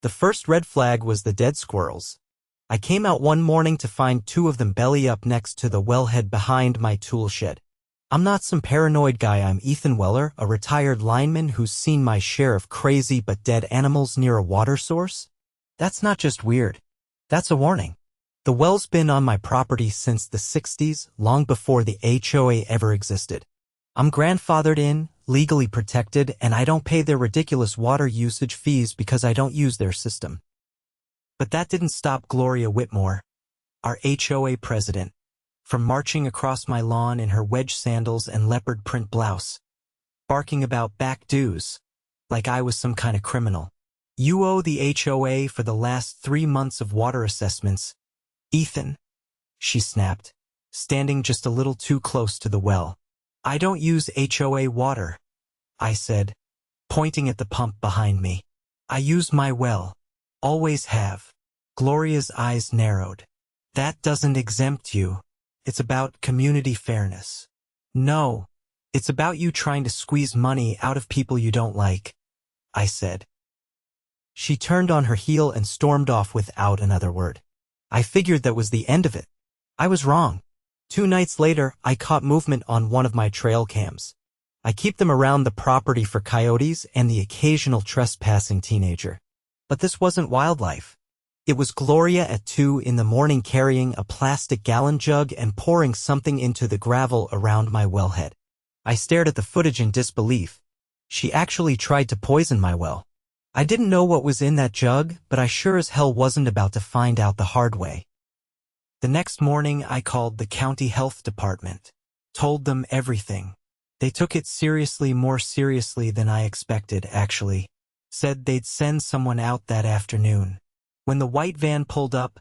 The first red flag was the dead squirrels. I came out one morning to find 2 of them belly up next to the wellhead behind my tool shed. I'm not some paranoid guy. I'm Ethan Weller, a retired lineman who's seen my share of crazy but dead animals near a water source. That's not just weird. That's a warning. The well's been on my property since the 60s, long before the HOA ever existed. I'm grandfathered in, legally protected, and I don't pay their ridiculous water usage fees because I don't use their system. But that didn't stop Gloria Whitmore, our HOA president, from marching across my lawn in her wedge sandals and leopard print blouse, barking about back dues, like I was some kind of criminal. You owe the HOA for the last 3 months of water assessments, Ethan, she snapped, standing just a little too close to the well. I don't use HOA water, I said, pointing at the pump behind me. I use my well. Always have. Gloria's eyes narrowed. That doesn't exempt you. It's about community fairness. No, it's about you trying to squeeze money out of people you don't like, I said. She turned on her heel and stormed off without another word. I figured that was the end of it. I was wrong. 2 nights later, I caught movement on one of my trail cams. I keep them around the property for coyotes and the occasional trespassing teenager. But this wasn't wildlife. It was Gloria at 2 in the morning carrying a plastic gallon jug and pouring something into the gravel around my wellhead. I stared at the footage in disbelief. She actually tried to poison my well. I didn't know what was in that jug, but I sure as hell wasn't about to find out the hard way. The next morning, I called the county health department, told them everything. They took it seriously, more seriously than I expected, actually. Said they'd send someone out that afternoon. When the white van pulled up,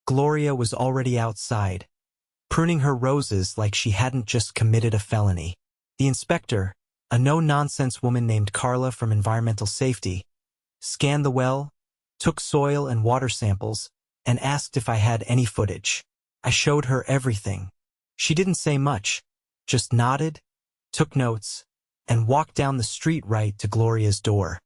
Gloria was already outside, pruning her roses like she hadn't just committed a felony. The inspector, a no-nonsense woman named Carla from Environmental Safety, scanned the well, took soil and water samples, and asked if I had any footage. I showed her everything. She didn't say much, just nodded, took notes, and walked down the street right to Gloria's door.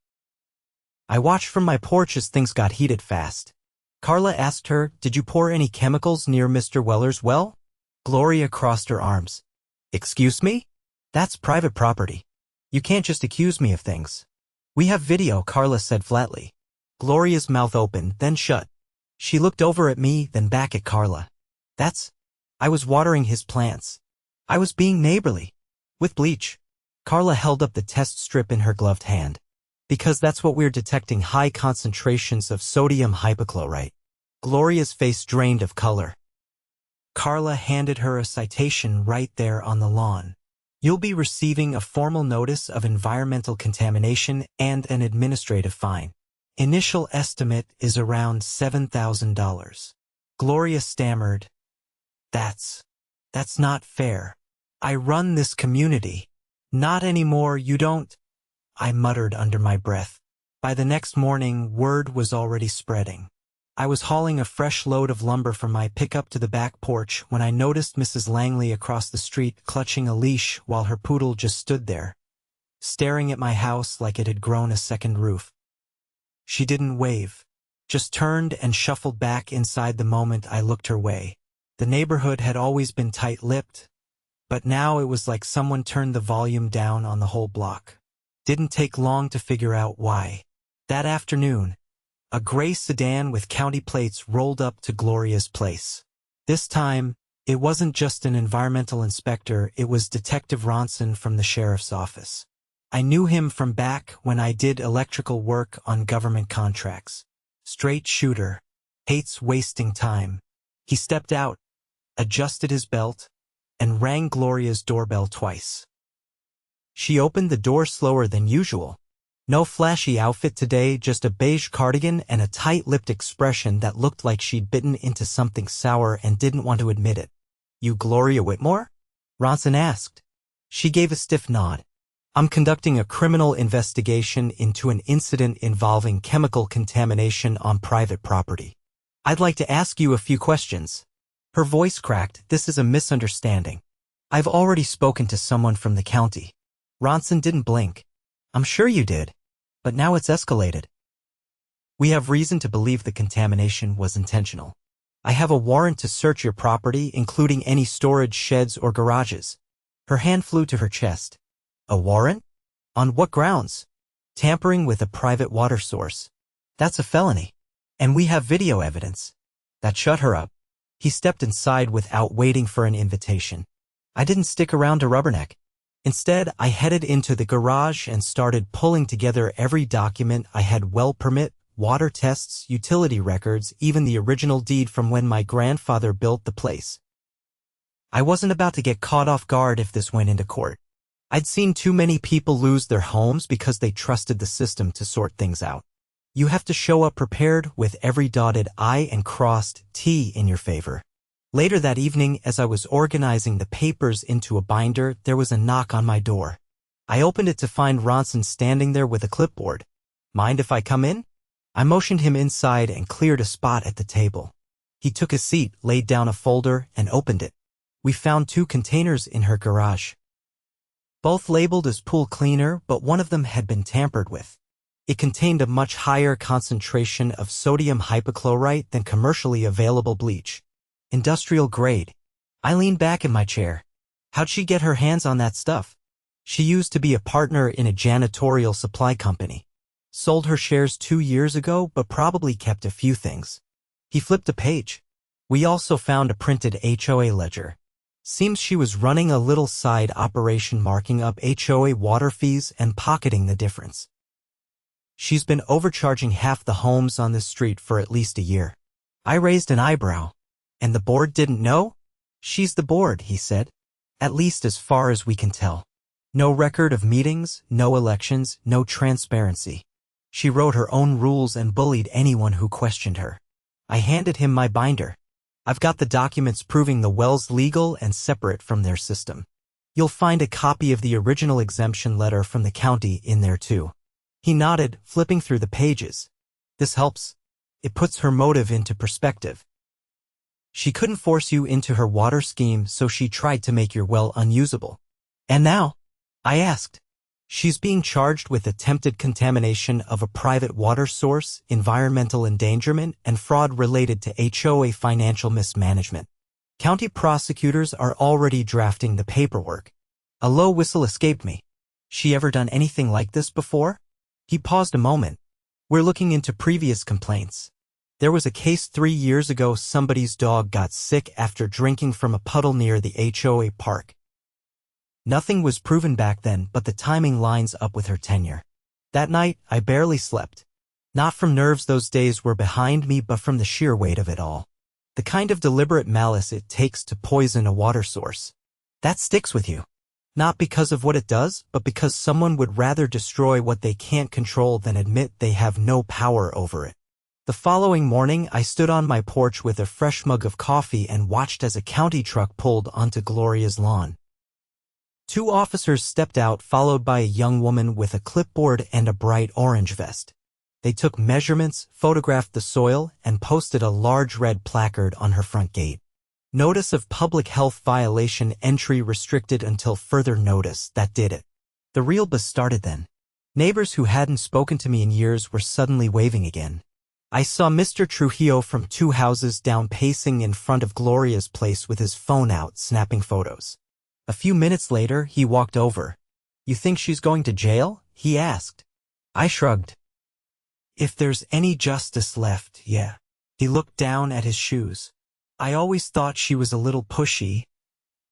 I watched from my porch as things got heated fast. Carla asked her, "Did you pour any chemicals near Mr. Weller's well?" Gloria crossed her arms. "Excuse me? That's private property. You can't just accuse me of things." "We have video," Carla said flatly. Gloria's mouth opened, then shut. She looked over at me, then back at Carla. I was watering his plants. I was being neighborly. With bleach. Carla held up the test strip in her gloved hand. "Because that's what we're detecting, high concentrations of sodium hypochlorite." Gloria's face drained of color. Carla handed her a citation right there on the lawn. "You'll be receiving a formal notice of environmental contamination and an administrative fine. Initial estimate is around $7,000. Gloria stammered, That's not fair. I run this community." "Not anymore, you don't," I muttered under my breath. By the next morning, word was already spreading. I was hauling a fresh load of lumber from my pickup to the back porch when I noticed Mrs. Langley across the street clutching a leash while her poodle just stood there, staring at my house like it had grown a second roof. She didn't wave, just turned and shuffled back inside the moment I looked her way. The neighborhood had always been tight-lipped, but now it was like someone turned the volume down on the whole block. Didn't take long to figure out why. That afternoon, a gray sedan with county plates rolled up to Gloria's place. This time, it wasn't just an environmental inspector, it was Detective Ronson from the sheriff's office. I knew him from back when I did electrical work on government contracts. Straight shooter, hates wasting time. He stepped out, adjusted his belt, and rang Gloria's doorbell twice. She opened the door slower than usual. No flashy outfit today, just a beige cardigan and a tight-lipped expression that looked like she'd bitten into something sour and didn't want to admit it. "You Gloria Whitmore?" Ronson asked. She gave a stiff nod. "I'm conducting a criminal investigation into an incident involving chemical contamination on private property. I'd like to ask you a few questions." Her voice cracked. "This is a misunderstanding. I've already spoken to someone from the county." Ronson didn't blink. "I'm sure you did, but now it's escalated." We have reason to believe the contamination was intentional. I have a warrant to search your property, including any storage sheds or garages. Her hand flew to her chest. A warrant? On what grounds? Tampering with a private water source. That's a felony. And we have video evidence. That shut her up. He stepped inside without waiting for an invitation. I didn't stick around to rubberneck. Instead, I headed into the garage and started pulling together every document I had: well permit, water tests, utility records, even the original deed from when my grandfather built the place. I wasn't about to get caught off guard if this went into court. I'd seen too many people lose their homes because they trusted the system to sort things out. You have to show up prepared with every dotted I and crossed T in your favor. Later that evening, as I was organizing the papers into a binder, there was a knock on my door. I opened it to find Ronson standing there with a clipboard. Mind if I come in? I motioned him inside and cleared a spot at the table. He took a seat, laid down a folder, and opened it. We found 2 containers in her garage. Both labeled as pool cleaner, but one of them had been tampered with. It contained a much higher concentration of sodium hypochlorite than commercially available bleach. Industrial grade. I leaned back in my chair. How'd she get her hands on that stuff? She used to be a partner in a janitorial supply company. Sold her shares 2 years ago, but probably kept a few things. He flipped a page. We also found a printed HOA ledger. Seems she was running a little side operation marking up HOA water fees and pocketing the difference. She's been overcharging half the homes on this street for at least a year. I raised an eyebrow. And the board didn't know? She's the board, he said. At least as far as we can tell. No record of meetings, no elections, no transparency. She wrote her own rules and bullied anyone who questioned her. I handed him my binder. I've got the documents proving the well's legal and separate from their system. You'll find a copy of the original exemption letter from the county in there too. He nodded, flipping through the pages. This helps. It puts her motive into perspective. She couldn't force you into her water scheme, so she tried to make your well unusable. And now? I asked. She's being charged with attempted contamination of a private water source, environmental endangerment, and fraud related to HOA financial mismanagement. County prosecutors are already drafting the paperwork. A low whistle escaped me. She ever done anything like this before? He paused a moment. We're looking into previous complaints. There was a case 3 years ago. Somebody's dog got sick after drinking from a puddle near the HOA park. Nothing was proven back then, but the timing lines up with her tenure. That night, I barely slept. Not from nerves, those days were behind me, but from the sheer weight of it all. The kind of deliberate malice it takes to poison a water source. That sticks with you. Not because of what it does, but because someone would rather destroy what they can't control than admit they have no power over it. The following morning, I stood on my porch with a fresh mug of coffee and watched as a county truck pulled onto Gloria's lawn. 2 officers stepped out, followed by a young woman with a clipboard and a bright orange vest. They took measurements, photographed the soil, and posted a large red placard on her front gate. Notice of public health violation, entry restricted until further notice. That did it. The real buzz started then. Neighbors who hadn't spoken to me in years were suddenly waving again. I saw Mr. Trujillo from 2 houses down pacing in front of Gloria's place with his phone out, snapping photos. A few minutes later, he walked over. You think she's going to jail? He asked. I shrugged. If there's any justice left, yeah. He looked down at his shoes. I always thought she was a little pushy,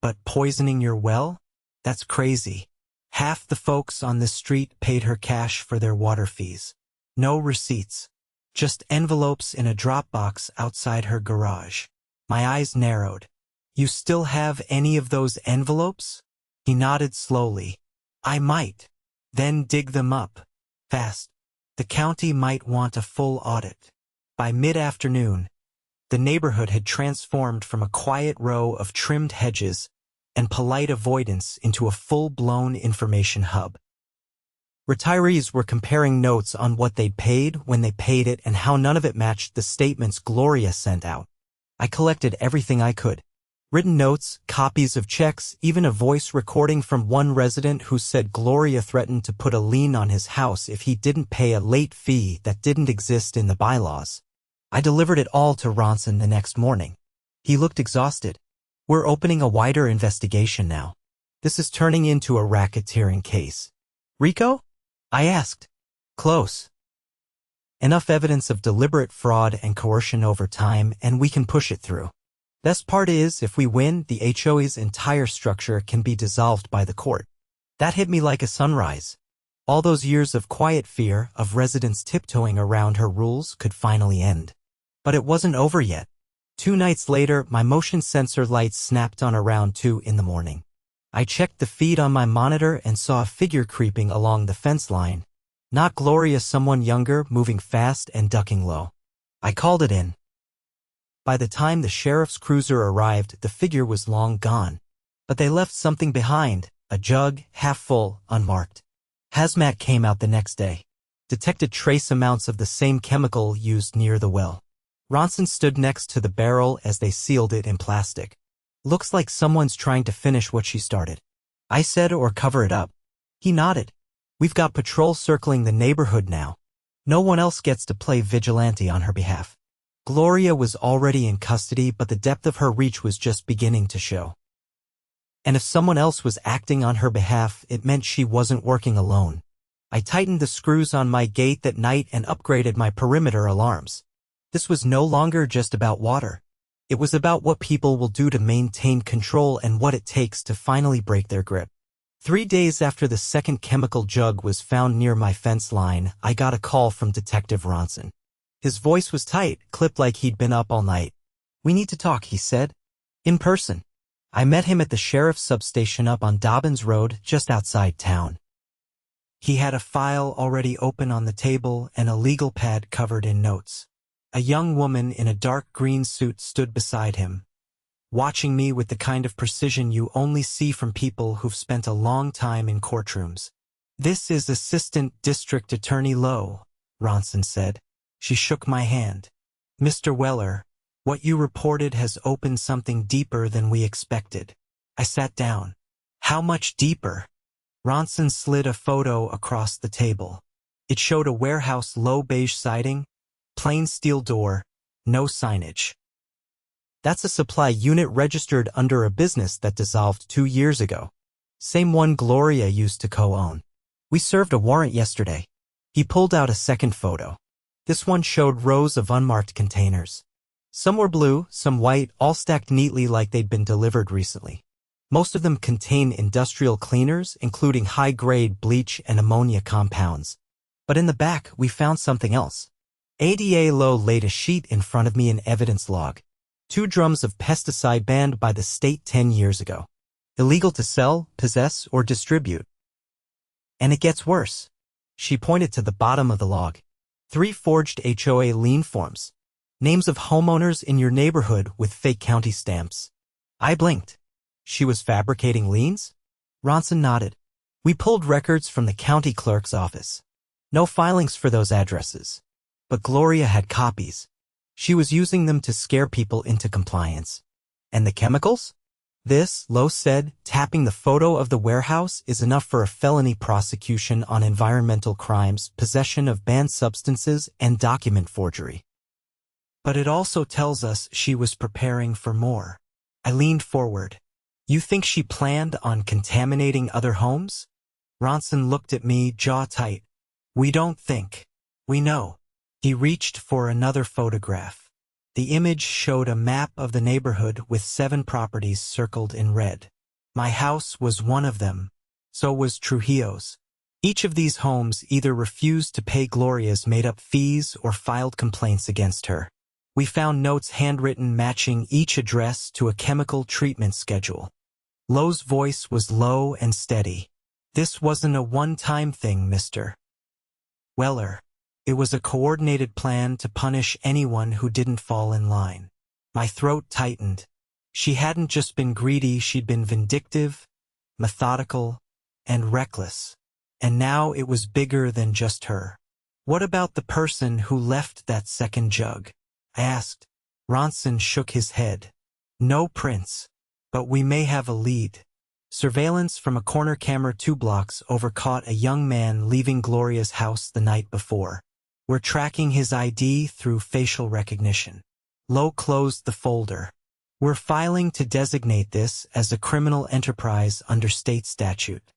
but poisoning your well? That's crazy. Half the folks on the street paid her cash for their water fees. No receipts. Just envelopes in a drop box outside her garage. My eyes narrowed. You still have any of those envelopes? He nodded slowly. I might. Then dig them up. Fast. The county might want a full audit. By mid-afternoon, the neighborhood had transformed from a quiet row of trimmed hedges and polite avoidance into a full-blown information hub. Retirees were comparing notes on what they'd paid, when they paid it, and how none of it matched the statements Gloria sent out. I collected everything I could. Written notes, copies of checks, even a voice recording from one resident who said Gloria threatened to put a lien on his house if he didn't pay a late fee that didn't exist in the bylaws. I delivered it all to Ronson the next morning. He looked exhausted. We're opening a wider investigation now. This is turning into a racketeering case. Rico? I asked. Close. Enough evidence of deliberate fraud and coercion over time, and we can push it through. Best part is, if we win, the HOA's entire structure can be dissolved by the court. That hit me like a sunrise. All those years of quiet fear of residents tiptoeing around her rules could finally end. But it wasn't over yet. 2 nights later, my motion sensor lights snapped on around 2 in the morning. I checked the feed on my monitor and saw a figure creeping along the fence line. Not Gloria, someone younger, moving fast and ducking low. I called it in. By the time the sheriff's cruiser arrived, the figure was long gone. But they left something behind, a jug, half full, unmarked. Hazmat came out the next day. Detected trace amounts of the same chemical used near the well. Ronson stood next to the barrel as they sealed it in plastic. Looks like someone's trying to finish what she started. I said, or cover it up. He nodded. We've got patrol circling the neighborhood now. No one else gets to play vigilante on her behalf. Gloria was already in custody, but the depth of her reach was just beginning to show. And if someone else was acting on her behalf, it meant she wasn't working alone. I tightened the screws on my gate that night and upgraded my perimeter alarms. This was no longer just about water. It was about what people will do to maintain control and what it takes to finally break their grip. 3 days after the second chemical jug was found near my fence line, I got a call from Detective Ronson. His voice was tight, clipped like he'd been up all night. We need to talk, he said. In person. I met him at the sheriff's substation up on Dobbins Road, just outside town. He had a file already open on the table and a legal pad covered in notes. A young woman in a dark green suit stood beside him, watching me with the kind of precision you only see from people who've spent a long time in courtrooms. This is Assistant District Attorney Lowe, Ronson said. She shook my hand. Mr. Weller, what you reported has opened something deeper than we expected. I sat down. How much deeper? Ronson slid a photo across the table. It showed a warehouse, low beige siding, plain steel door, no signage. That's a supply unit registered under a business that dissolved 2 years ago. Same one Gloria used to co-own. We served a warrant yesterday. He pulled out a second photo. This one showed rows of unmarked containers. Some were blue, some white, all stacked neatly like they'd been delivered recently. Most of them contain industrial cleaners, including high-grade bleach and ammonia compounds. But in the back, we found something else. ADA Lowe laid a sheet in front of me, an evidence log. 2 drums of pesticide banned by the state 10 years ago. Illegal to sell, possess, or distribute. And it gets worse. She pointed to the bottom of the log. 3 forged HOA lien forms. Names of homeowners in your neighborhood with fake county stamps. I blinked. She was fabricating liens? Ronson nodded. We pulled records from the county clerk's office. No filings for those addresses. But Gloria had copies. She was using them to scare people into compliance. And the chemicals? This, Lowe said, tapping the photo of the warehouse, is enough for a felony prosecution on environmental crimes, possession of banned substances, and document forgery. But it also tells us she was preparing for more. I leaned forward. You think she planned on contaminating other homes? Ronson looked at me, jaw tight. We don't think. We know. He reached for another photograph. The image showed a map of the neighborhood with 7 properties circled in red. My house was one of them. So was Trujillo's. Each of these homes either refused to pay Gloria's made-up fees or filed complaints against her. We found notes handwritten matching each address to a chemical treatment schedule. Lowe's voice was low and steady. This wasn't a one-time thing, Mr. Weller. It was a coordinated plan to punish anyone who didn't fall in line. My throat tightened. She hadn't just been greedy, she'd been vindictive, methodical, and reckless. And now it was bigger than just her. What about the person who left that second jug? I asked. Ronson shook his head. No prints. But we may have a lead. Surveillance from a corner camera 2 blocks over caught a young man leaving Gloria's house the night before. We're tracking his ID through facial recognition. Lowe closed the folder. We're filing to designate this as a criminal enterprise under state statute.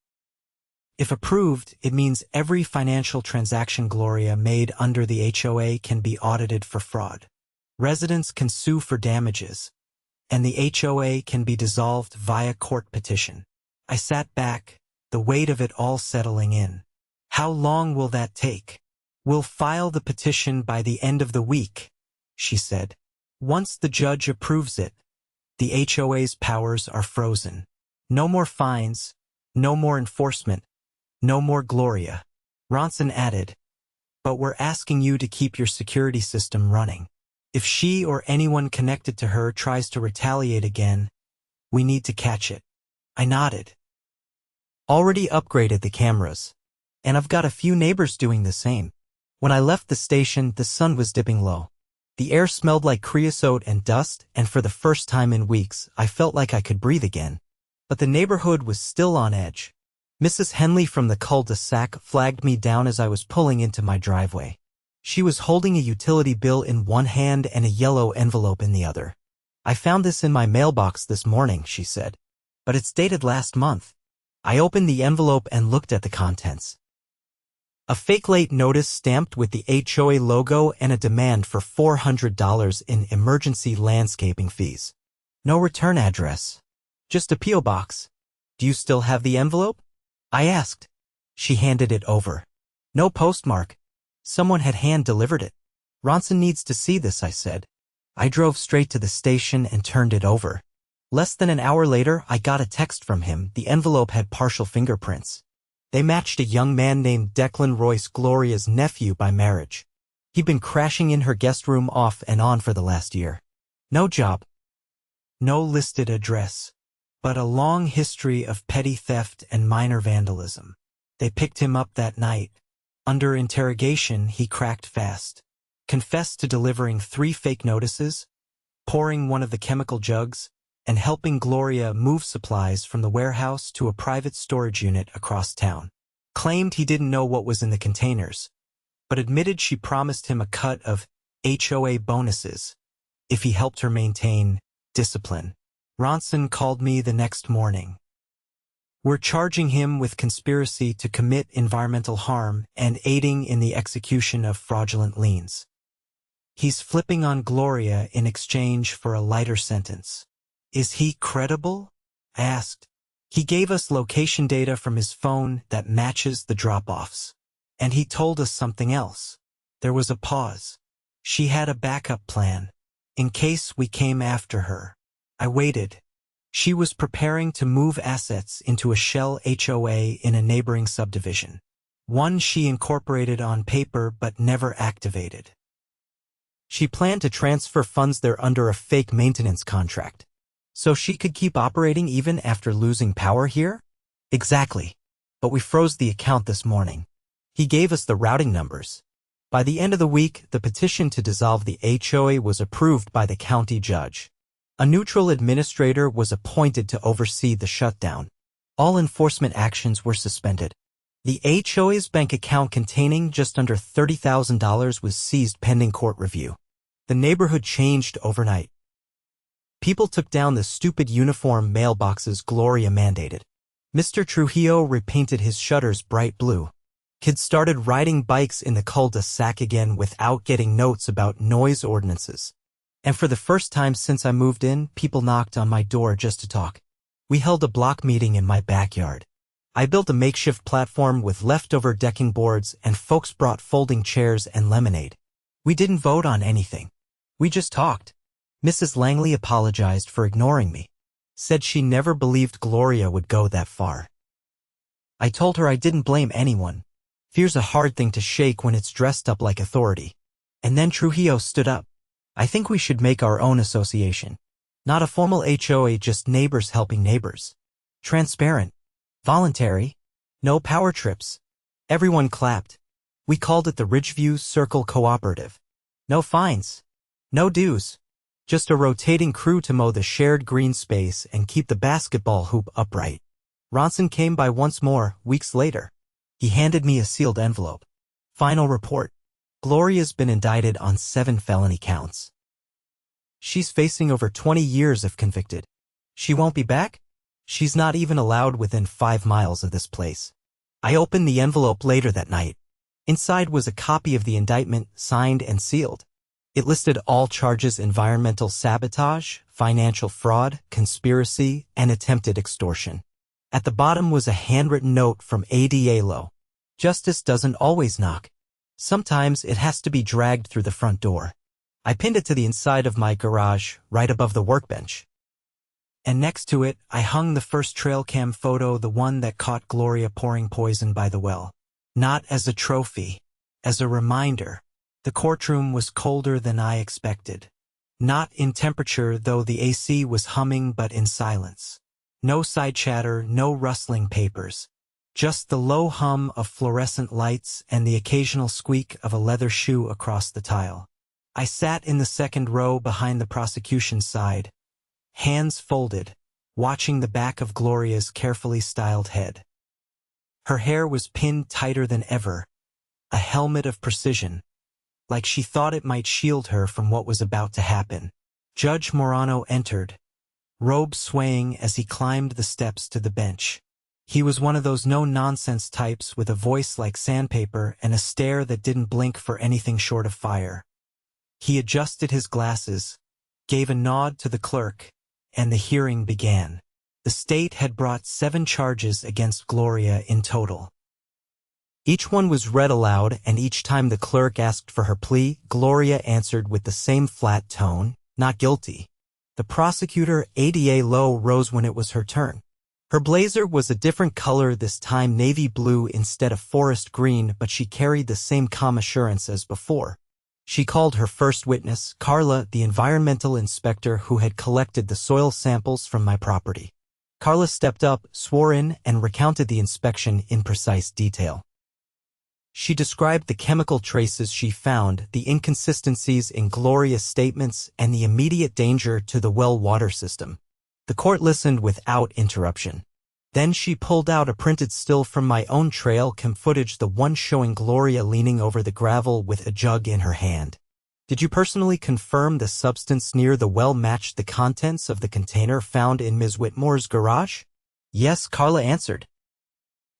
If approved, it means every financial transaction Gloria made under the HOA can be audited for fraud. Residents can sue for damages, and the HOA can be dissolved via court petition. I sat back, the weight of it all settling in. How long will that take? We'll file the petition by the end of the week, she said. Once the judge approves it, the HOA's powers are frozen. No more fines, no more enforcement, no more Gloria. Ronson added, but we're asking you to keep your security system running. If she or anyone connected to her tries to retaliate again, we need to catch it. I nodded. Already upgraded the cameras, and I've got a few neighbors doing the same. When I left the station, the sun was dipping low. The air smelled like creosote and dust, and for the first time in weeks, I felt like I could breathe again. But the neighborhood was still on edge. Mrs. Henley from the cul-de-sac flagged me down as I was pulling into my driveway. She was holding a utility bill in one hand and a yellow envelope in the other. I found this in my mailbox this morning, she said. But it's dated last month. I opened the envelope and looked at the contents. A fake late notice stamped with the HOA logo and a demand for $400 in emergency landscaping fees. No return address. Just a P.O. box. Do you still have the envelope? I asked. She handed it over. No postmark. Someone had hand-delivered it. Ronson needs to see this, I said. I drove straight to the station and turned it over. Less than an hour later, I got a text from him. The envelope had partial fingerprints. They matched a young man named Declan Royce, Gloria's nephew by marriage. He'd been crashing in her guest room off and on for the last year. No job. No listed address. But a long history of petty theft and minor vandalism. They picked him up that night. Under interrogation, he cracked fast. Confessed to delivering 3 fake notices, pouring one of the chemical jugs, and helping Gloria move supplies from the warehouse to a private storage unit across town. Claimed he didn't know what was in the containers, but admitted she promised him a cut of HOA bonuses if he helped her maintain discipline. Ronson called me the next morning. We're charging him with conspiracy to commit environmental harm and aiding in the execution of fraudulent liens. He's flipping on Gloria in exchange for a lighter sentence. Is he credible? I asked. He gave us location data from his phone that matches the drop-offs. And he told us something else. There was a pause. She had a backup plan, in case we came after her. I waited. She was preparing to move assets into a shell HOA in a neighboring subdivision. One she incorporated on paper but never activated. She planned to transfer funds there under a fake maintenance contract, so she could keep operating even after losing power here? Exactly. But we froze the account this morning. He gave us the routing numbers. By the end of the week, the petition to dissolve the HOA was approved by the county judge. A neutral administrator was appointed to oversee the shutdown. All enforcement actions were suspended. The HOA's bank account containing just under $30,000 was seized pending court review. The neighborhood changed overnight. People took down the stupid uniform mailboxes Gloria mandated. Mr. Trujillo repainted his shutters bright blue. Kids started riding bikes in the cul-de-sac again without getting notes about noise ordinances. And for the first time since I moved in, people knocked on my door just to talk. We held a block meeting in my backyard. I built a makeshift platform with leftover decking boards and folks brought folding chairs and lemonade. We didn't vote on anything. We just talked. Mrs. Langley apologized for ignoring me. Said she never believed Gloria would go that far. I told her I didn't blame anyone. Fear's a hard thing to shake when it's dressed up like authority. And then Trujillo stood up. I think we should make our own association. Not a formal HOA, just neighbors helping neighbors. Transparent. Voluntary. No power trips. Everyone clapped. We called it the Ridgeview Circle Cooperative. No fines. No dues. Just a rotating crew to mow the shared green space and keep the basketball hoop upright. Ronson came by once more, weeks later. He handed me a sealed envelope. Final report. Gloria's been indicted on 7 felony counts. She's facing over 20 years if convicted. She won't be back? She's not even allowed within 5 miles of this place. I opened the envelope later that night. Inside was a copy of the indictment, signed and sealed. It listed all charges: environmental sabotage, financial fraud, conspiracy, and attempted extortion. At the bottom was a handwritten note from ADA Low. Justice doesn't always knock. Sometimes it has to be dragged through the front door. I pinned it to the inside of my garage, right above the workbench. And next to it, I hung the first trail cam photo, the one that caught Gloria pouring poison by the well. Not as a trophy, as a reminder. The courtroom was colder than I expected. Not in temperature, though the AC was humming, but in silence. No side chatter, no rustling papers. Just the low hum of fluorescent lights and the occasional squeak of a leather shoe across the tile. I sat in the second row behind the prosecution's side, hands folded, watching the back of Gloria's carefully styled head. Her hair was pinned tighter than ever, a helmet of precision, like she thought it might shield her from what was about to happen. Judge Morano entered, robe swaying as he climbed the steps to the bench. He was one of those no-nonsense types with a voice like sandpaper and a stare that didn't blink for anything short of fire. He adjusted his glasses, gave a nod to the clerk, and the hearing began. The state had brought 7 charges against Gloria in total. Each one was read aloud, and each time the clerk asked for her plea, Gloria answered with the same flat tone, "Not guilty." The prosecutor, Ada Lowe, rose when it was her turn. Her blazer was a different color this time, navy blue instead of forest green, but she carried the same calm assurance as before. She called her first witness, Carla, the environmental inspector who had collected the soil samples from my property. Carla stepped up, swore in, and recounted the inspection in precise detail. She described the chemical traces she found, the inconsistencies in Gloria's statements, and the immediate danger to the well water system. The court listened without interruption. Then she pulled out a printed still from my own trail cam footage, the one showing Gloria leaning over the gravel with a jug in her hand. "Did you personally confirm the substance near the well matched the contents of the container found in Ms. Whitmore's garage?" "Yes," Carla answered.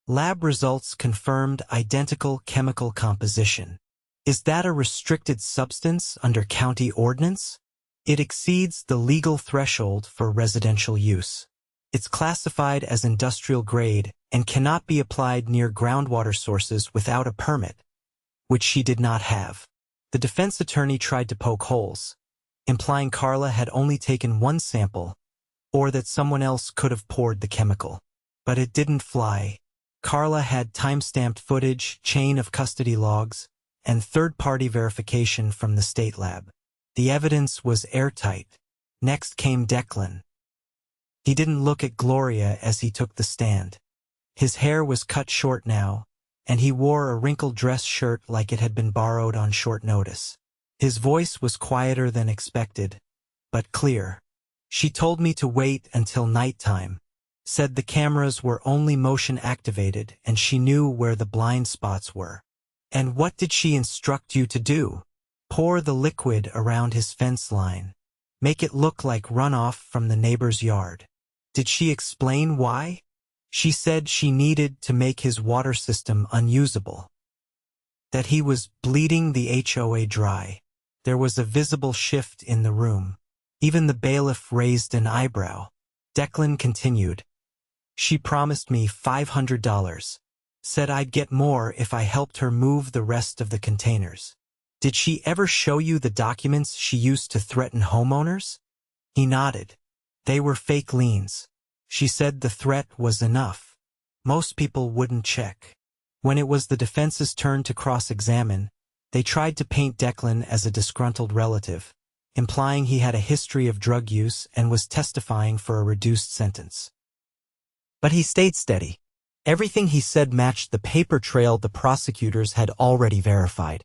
"Lab results confirmed identical chemical composition. Is that a restricted substance under county ordinance? It exceeds the legal threshold for residential use. It's classified as industrial grade and cannot be applied near groundwater sources without a permit," which she did not have. The defense attorney tried to poke holes, implying Carla had only taken 1 sample, or that someone else could have poured the chemical. But it didn't fly. Carla had time-stamped footage, chain of custody logs, and third-party verification from the state lab. The evidence was airtight. Next came Declan. He didn't look at Gloria as he took the stand. His hair was cut short now, and he wore a wrinkled dress shirt like it had been borrowed on short notice. His voice was quieter than expected, but clear. "She told me to wait until nighttime. Said the cameras were only motion activated and she knew where the blind spots were." "And what did she instruct you to do?" "Pour the liquid around his fence line. Make it look like runoff from the neighbor's yard." "Did she explain why?" "She said she needed to make his water system unusable. That he was bleeding the HOA dry." There was a visible shift in the room. Even the bailiff raised an eyebrow. Declan continued. "She promised me $500. Said I'd get more if I helped her move the rest of the containers." "Did she ever show you the documents she used to threaten homeowners?" He nodded. "They were fake liens. She said the threat was enough. Most people wouldn't check." When it was the defense's turn to cross-examine, they tried to paint Declan as a disgruntled relative, implying he had a history of drug use and was testifying for a reduced sentence. But he stayed steady. Everything he said matched the paper trail the prosecutors had already verified.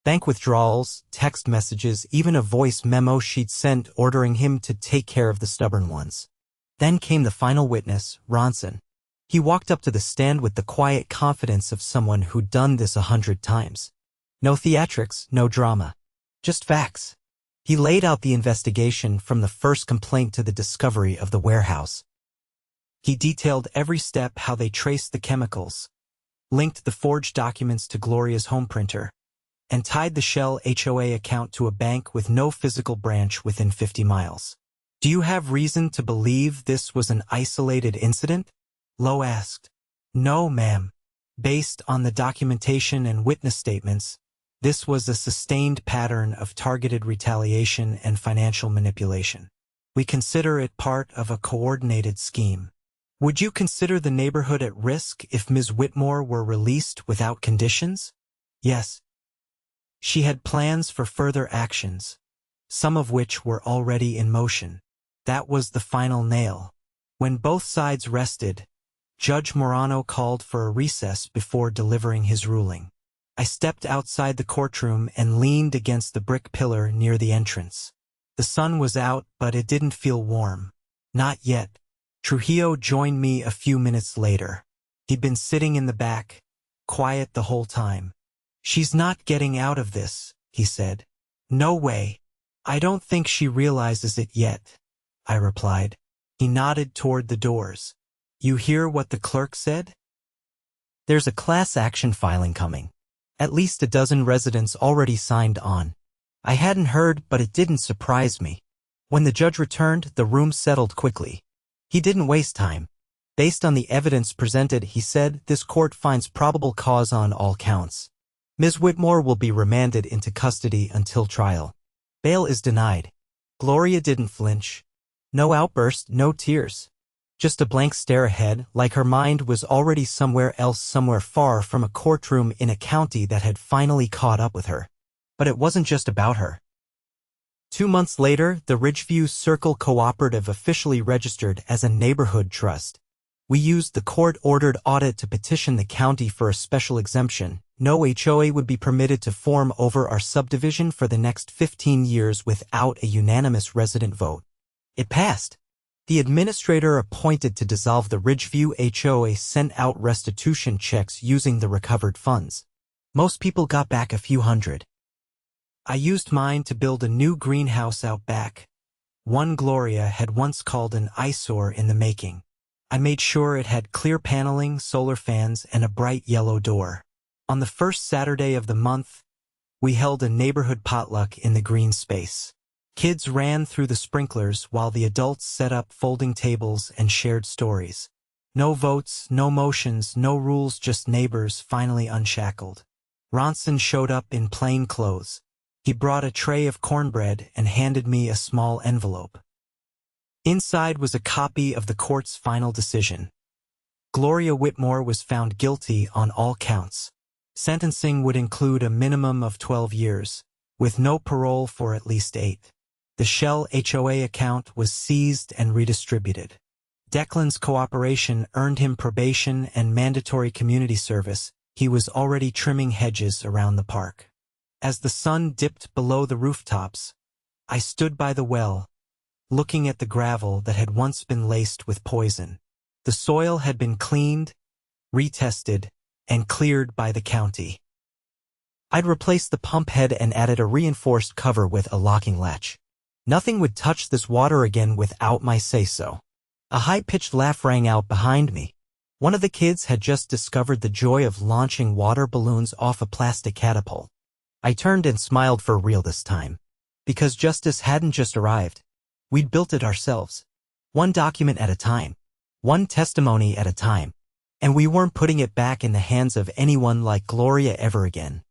Bank withdrawals, text messages, even a voice memo she'd sent ordering him to take care of the stubborn ones. Then came the final witness, Ronson. He walked up to the stand with the quiet confidence of someone who'd done this 100 times. No theatrics, no drama. Just facts. He laid out the investigation from the first complaint to the discovery of the warehouse. He detailed every step, how they traced the chemicals, linked the forged documents to Gloria's home printer, and tied the Shell HOA account to a bank with no physical branch within 50 miles. Do you have reason to believe this was an isolated incident? Lowe asked. No, ma'am. Based on the documentation and witness statements, this was a sustained pattern of targeted retaliation and financial manipulation. We consider it part of a coordinated scheme. Would you consider the neighborhood at risk if Ms. Whitmore were released without conditions? Yes. She had plans for further actions, some of which were already in motion. That was the final nail. When both sides rested, Judge Morano called for a recess before delivering his ruling. I stepped outside the courtroom and leaned against the brick pillar near the entrance. The sun was out, but it didn't feel warm. Not yet. Trujillo joined me a few minutes later. He'd been sitting in the back, quiet the whole time. She's not getting out of this, he said. No way. I don't think she realizes it yet, I replied. He nodded toward the doors. You hear what the clerk said? There's a class action filing coming. At least a dozen residents already signed on. I hadn't heard, but it didn't surprise me. When the judge returned, the room settled quickly. He didn't waste time. Based on the evidence presented, he said, this court finds probable cause on all counts. Ms. Whitmore will be remanded into custody until trial. Bail is denied. Gloria didn't flinch. No outburst, no tears. Just a blank stare ahead, like her mind was already somewhere else, somewhere far from a courtroom in a county that had finally caught up with her. But it wasn't just about her. 2 months later, the Ridgeview Circle Cooperative officially registered as a neighborhood trust. We used the court-ordered audit to petition the county for a special exemption. No HOA would be permitted to form over our subdivision for the next 15 years without a unanimous resident vote. It passed. The administrator appointed to dissolve the Ridgeview HOA sent out restitution checks using the recovered funds. Most people got back a few hundred. I used mine to build a new greenhouse out back. One Gloria had once called an eyesore in the making. I made sure it had clear paneling, solar fans, and a bright yellow door. On the first Saturday of the month, we held a neighborhood potluck in the green space. Kids ran through the sprinklers while the adults set up folding tables and shared stories. No votes, no motions, no rules, just neighbors finally unshackled. Ronson showed up in plain clothes. He brought a tray of cornbread and handed me a small envelope. Inside was a copy of the court's final decision. Gloria Whitmore was found guilty on all counts. Sentencing would include a minimum of 12 years, with no parole for at least 8. The Shell HOA account was seized and redistributed. Declan's cooperation earned him probation and mandatory community service. He was already trimming hedges around the park. As the sun dipped below the rooftops, I stood by the well, looking at the gravel that had once been laced with poison. The soil had been cleaned, retested, and cleared by the county. I'd replaced the pump head and added a reinforced cover with a locking latch. Nothing would touch this water again without my say-so. A high-pitched laugh rang out behind me. One of the kids had just discovered the joy of launching water balloons off a plastic catapult. I turned and smiled for real this time. Because justice hadn't just arrived. We'd built it ourselves. One document at a time. One testimony at a time. And we weren't putting it back in the hands of anyone like Gloria ever again.